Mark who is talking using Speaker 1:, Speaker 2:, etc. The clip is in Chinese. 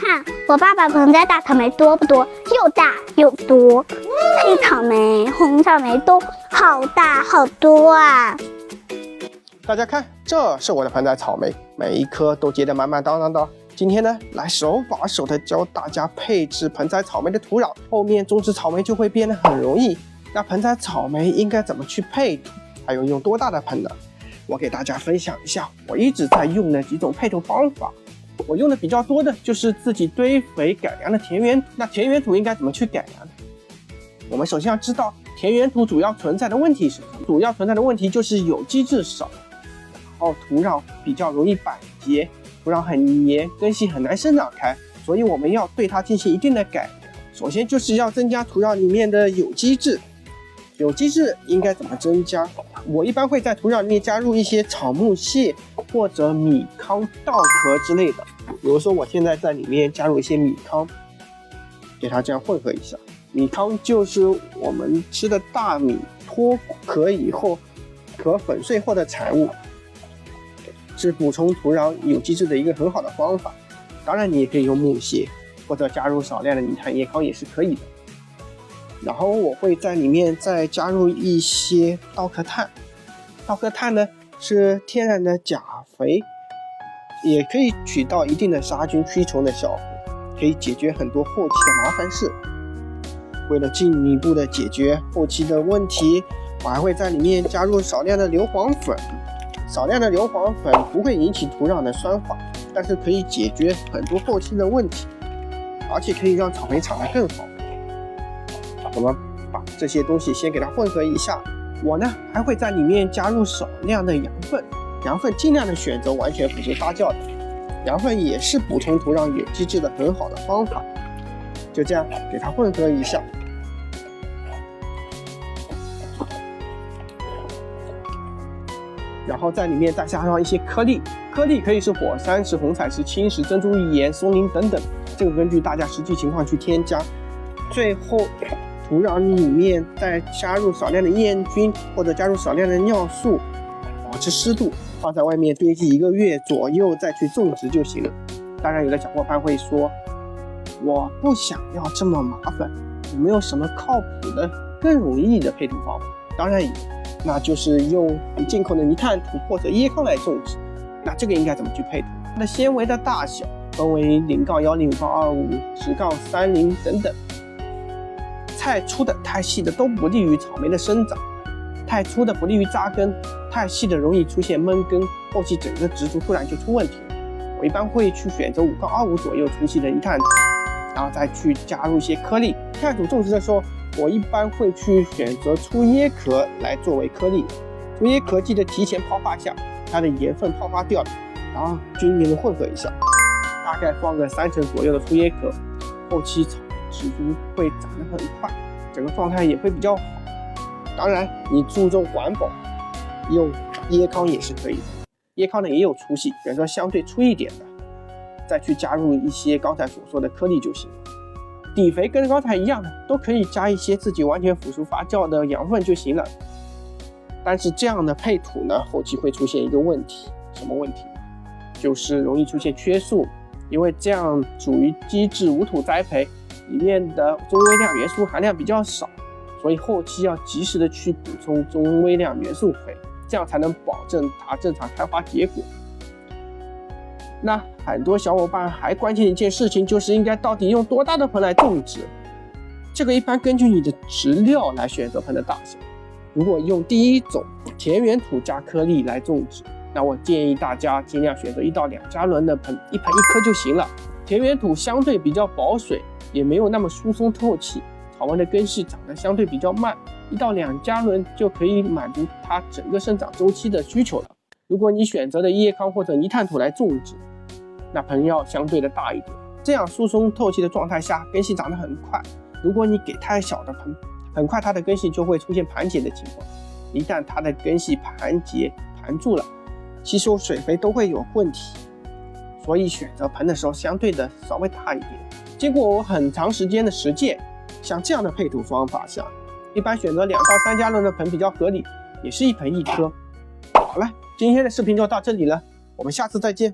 Speaker 1: 看我爸爸盆栽大草莓多不多？又大又多，黑草莓、紅草莓都好大好多啊！
Speaker 2: 大家看，這是我的盆栽草莓，每一顆都結得滿滿當當的。今天呢，來手把手的教大家配置盆栽草莓的土壤，後面種植草莓就會變得很容易。那盆栽草莓應該怎麼去配土，還有用多大的盆呢？我給大家分享一下我一直在用的幾種配土方法。我用的比较多的就是自己堆肥改良的田園土。那田園土應該怎麼去改良呢？我們首先要知道田園土主要存在的問題是什麼？主要存在的問題就是有機質少，然後土壤比較容易板結，土壤很黏，根系很難生長開，所以我們要对它進行一定的改良。首先就是要增加土壤裡面的有机質。有機質应該怎麼增加？我一般會在土壤裡面加入一些草木屑或者米糠、稻殼之類的。比如說我現在在裡面加入一些米糠，給它這樣混合一下。米糠就是我們吃的大米脫殼以後可粉碎後的產物，是補充土壤有機質的一個很好的方法。當然你也可以用木屑或者加入少量的泥炭叶糠也是可以的。然後我會在裡面再加入一些稻殼炭。稻殼炭呢是天然的鉀肥，也可以起到一定的殺菌驅蟲的效果，可以解決很多後期的麻煩事。為了進一步的解決後期的問題，我還會在裡面加入少量的硫磺粉。少量的硫磺粉不會引起土壤的酸化，但是可以解決很多後期的問題，而且可以讓草莓長得更好。我們把這些東西先給它混合一下。我呢還會在裡面加入少量的羊糞，羊糞盡量的選擇完全腐蚀發酵的，羊糞也是補充土壤有機質的很好的方法。就這樣給它混合一下，然後在裡面再加上一些顆粒，顆粒可以是火山石、红彩石、青石、珍珠岩、松林等等，這个根据大家實際情況去添加。最後土壤裡面再加入少量的煙菌或者加入少量的尿素，保持濕度，放在外面堆積1個月左右再去種植就行了。當然有的小夥伴會說，我不想要這麼麻煩，有沒有什麼靠譜的更容易的配土方法？當然有，那就是用進口的泥炭土或者椰糠來種植。那這個應該怎麼去配土？它的纖維的大小分為0-1、0-25、10-30等等，太粗的太細的都不利於草莓的生長，太粗的不利於扎根，太細的容易出現悶根，後期整個植株突然就出問題了。我一般會去選擇5-25左右粗細的泥炭土，然後再去加入一些顆粒。炭土種植的時候，我一般會去選擇粗椰殼來作為顆粒。粗椰殼記得提前泡發下，它的鹽分泡發掉了，然後均勻的混合一下，大概放個3成左右的粗椰殼，後期草莓植株會長得很快，整個狀態也會比較好。當然，你注重環保，用椰糠也是可以的。椰糠呢也有粗細，選擇相對粗一點的，再去加入一些剛才所說的顆粒就行了。底肥跟剛才一樣的，都可以加一些自己完全腐熟發酵的羊糞就行了。但是這樣的配土呢，後期會出現一個問題，什麼問題？就是容易出現缺素，因為這樣屬於基質無土栽培，裡面的中微量元素含量比較少，所以後期要及時的去補充中微量元素肥，這樣才能保證它正常開花結果。那很多小夥伴還關心一件事情，就是應該到底用多大的盆來種植？這個一般根據你的植料來選擇盆的大小。如果用第一種田園土加顆粒來種植，那我建議大家盡量選擇1到2加侖的盆，一盆1顆就行了。田園土相對比較保水，也沒有那麼疏鬆透氣，草莓的根系長得相對比較慢，1到2加侖就可以滿足它整個生長週期的需求了。如果你選擇的椰糠或者泥炭土來種植，那盆要相對的大一點，這樣疏鬆透氣的狀態下，根系長得很快。如果你給太小的盆，很快它的根系就會出現盤結的情況。一旦它的根系盤結盤住了，吸收水肥都會有問題。所以選擇盆的時候相對的稍微大一點。經過我很長時間的實踐，像這樣的配土方法下，一般選擇2到3加侖的盆比較合理，也是1盆1顆。好了，今天的視頻就到這裡了，我們下次再見。